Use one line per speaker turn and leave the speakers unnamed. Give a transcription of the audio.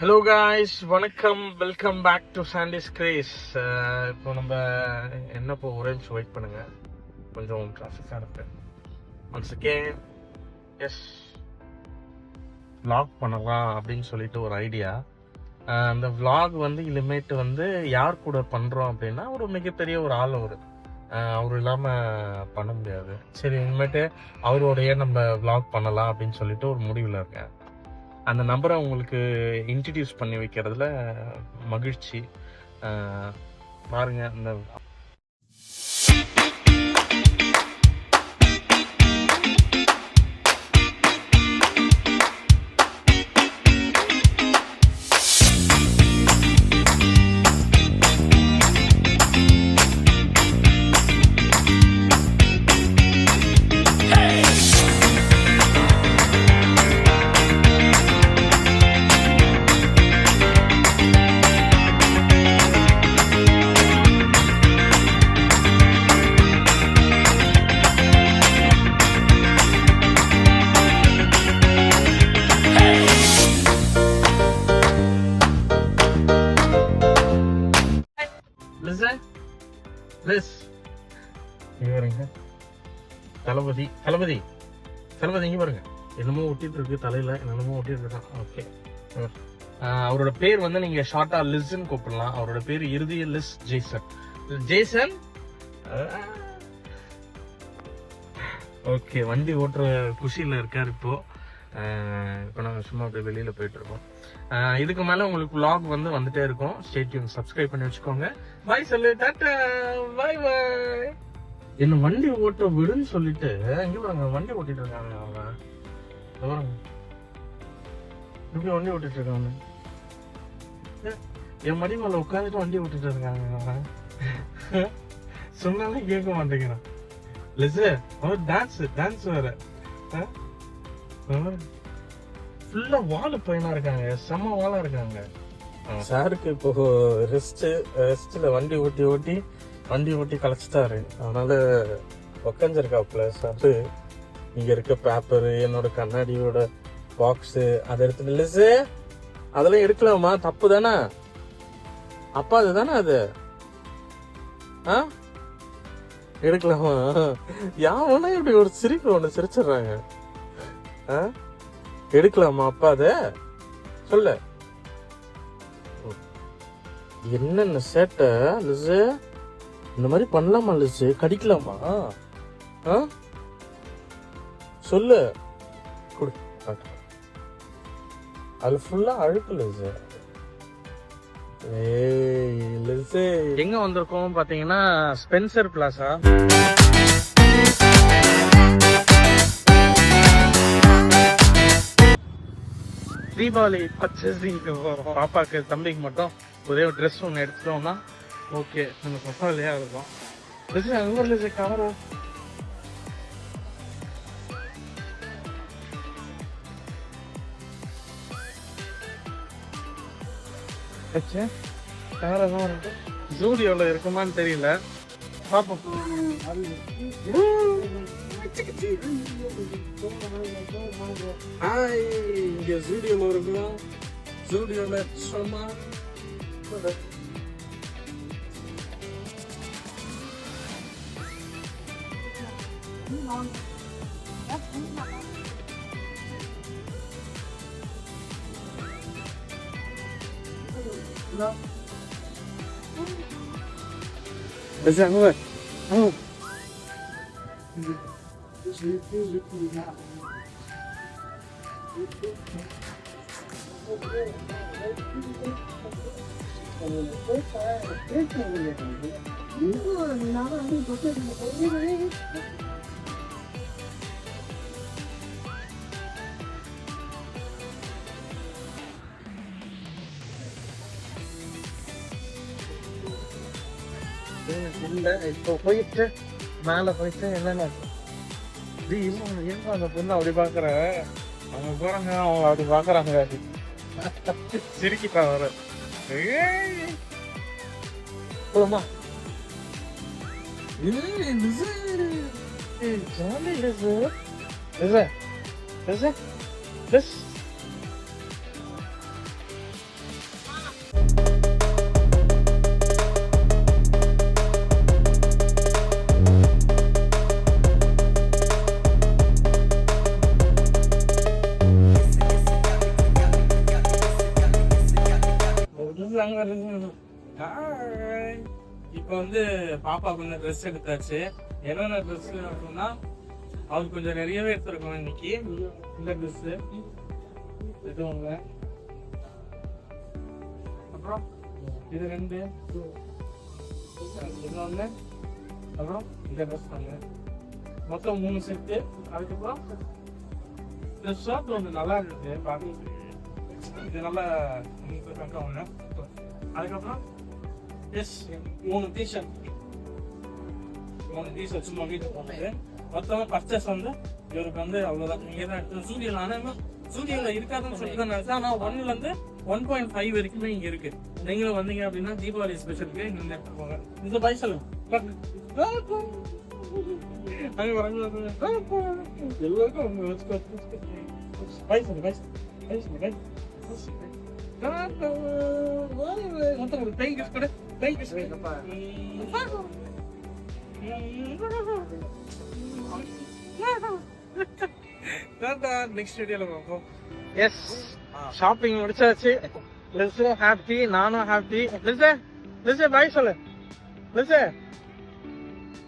Hello guys, வணக்கம். Welcome back to Sandy's craze. இப்போ நம்ம என்ன ஒரே நிமிஷம் வெயிட் பண்ணுங்க, கொஞ்சம் டிராஃபிக்காக இருக்கு. ஒன்ஸ் அகேன் எஸ் vlog பண்ணலாம் அப்படின்னு சொல்லிட்டு ஒரு ஐடியா. அந்த vlog இனிமேட்டு யார் கூட பண்ணுறோம் அப்படின்னா ஒரு மிகப்பெரிய ஒரு ஆள் அவர் இல்லாமல் பண்ண முடியாது. சரி, இனிமேட்டு அவரோடையே நம்ம vlog பண்ணலாம் அப்படின்னு சொல்லிட்டு ஒரு முடிவில் இருக்கேன். அந்த நம்பரை உங்களுக்கு இன்ட்ரடியூஸ் பண்ணி வைக்கிறதுல மகிழ்ச்சி. பாருங்க, இந்த தளபதி தளபதி தளபதி இங்கே பாருங்க, என்னமோ ஒட்டிட்டு இருக்கு தலையில, என்னமோ ஒட்டிட்டு இருக்கான். ஓகே, அவரோட பேர் நீங்க ஷார்ட்டா லிஸ்ன்னு கூப்பிடலாம். அவரோட பேர் இறுதிய லிஸ் ஜேசன். ஜேசன் ஓகே, வண்டி ஓட்டுற குஷியில இருக்காரு இப்போ. நாங்கள் சும்மா அப்படியே வெளியில போயிட்டு இருக்கோம். இதுக்கு மேல உங்களுக்கு vlog வந்துட்டே இருக்கும். ஸ்டே டியூன், சப்ஸ்கிரைப் பண்ணி வச்சுக்கோங்க. பாய் சொல்லு, டாடா, பாய் பாய். என்ன வண்டி ஓட்ட விடுன்னு சொல்லிட்டு இங்க பாருங்க, வண்டி ஓட்டிட்டு இருக்காங்க அவங்க. பாருங்க எப்படி வண்டி ஓட்டிட்டு இருக்காங்க. என் மடி மேல உட்காந்துட்டு வண்டி ஓட்டிட்டு இருக்காங்க அவங்க. சொன்னாலும் கேட்க மாட்டேங்கிறான். லிசு, அவர் டான்ஸ் வேற. ஃபுல்லா வால் பையனா இருக்காங்க, செம்ம வாலா இருக்காங்க. சாருக்கு இப்போ ரெஸ்ட்ல வண்டி ஓட்டி கலைச்சிட்டாரு. அதனால உக்காந்துருக்காப்புல சாரு. இங்க இருக்க பேப்பரு, என்னோட கண்ணாடியோட பாக்ஸ் அதை எடுத்துட்டு, லிசு அதெல்லாம் எடுக்கலாமா? தப்பு தானே அப்பா, அது தானே அது. எடுக்கலாமா? யாவனா இப்படி ஒரு சிரிப்பு ஒண்ணு சிரிச்சிடுறாங்க. எடுக்கலாமா அப்பா? அத சொல்ல. என்னென்ன சேட்டை லிசு, இந்த மாதிரி பண்ணலாமா லிசு? கடிக்கலாமா? சொல்லு. அது ஃபுல்லா அழுக்கு லிசு. லிசு எங்க வந்திருக்கோம் பாத்தீங்கன்னா ஸ்பென்சர் பிளாசா. தீபாவளி பர்ச்சேசிங்க்கு போகிறோம். பாப்பாக்கு தம்பிக்கு மட்டும் ஒரே ஒரு ட்ரெஸ் ஒன்று எடுத்துட்டோம்னா ஓகே, நம்ம பசங்களையா இருக்கும். அங்கே இல்லை கவரா கவரா தான் இருக்கு. ஜூடியோவில் இருக்குமான்னு தெரியல, பாப்போம். இங்க ஜூடியோல இருக்கும். ஜூடியோல சும்மா இப்போ போயிட்டு மேல போயிட்டு என்னென்ன அந்த பொண்ணு அப்படி பாக்குற, அவங்க போறாங்க, அவங்க அப்படி பாக்குறாங்க, சிரிக்கிட்டா வர. போமா அங்க வருது. இப்போ வந்து பாப்பா கொஞ்சம் ட்ரெஸ் எடுத்தாச்சு. என்னென்ன ட்ரெஸ் அப்படின்னா அவருக்கு கொஞ்சம் நிறையவே எடுத்துருக்கோம் இன்னைக்கு. இந்த ட்ரெஸ் எதுவுங்க, அப்புறம் இது 2, இது ஒன்று, அப்புறம் இந்த ட்ரெஸ் தாங்க. மொத்தம் 3 செட்டு. அதுக்கப்புறம் இந்த ஷர்ட் ஒன்று நல்லா இருக்கு பார்த்து, இது நல்லா ஒன்று. அதுக்கப்புறம் எஸ் 3 டிஷர்ட், 3 டிஷர்ட் சும்மா வீட்டுக்கு போனது. மொத்தமாக பர்ச்சேஸ் வந்து இவருக்கு வந்து அவ்வளோதான். நீங்கள் தான் எடுத்து சூரியன், ஆனால் சூரியனில் இருக்காதுன்னு சொல்லிட்டு தான் நினைச்சேன். ஆனால் 1லேருந்து 1.5 வரைக்குமே இங்கே இருக்கு. நீங்களும் வந்தீங்க அப்படின்னா தீபாவளி ஸ்பெஷலுக்கு இங்கே எடுத்துட்டு போங்க. இந்த பை சொல்லுங்க எல்லாருக்கும் உங்க பை சொல்லு, பை சொல்லு, பை நெக்ஸ்ட் வீடியோல பார்ப்போம். எஸ், ஷாப்பிங் முடிச்சாச்சு. லிசா ஹாப்பி, நானும் ஹாப்பி. லிசா பாய் சொல்லு. லிசா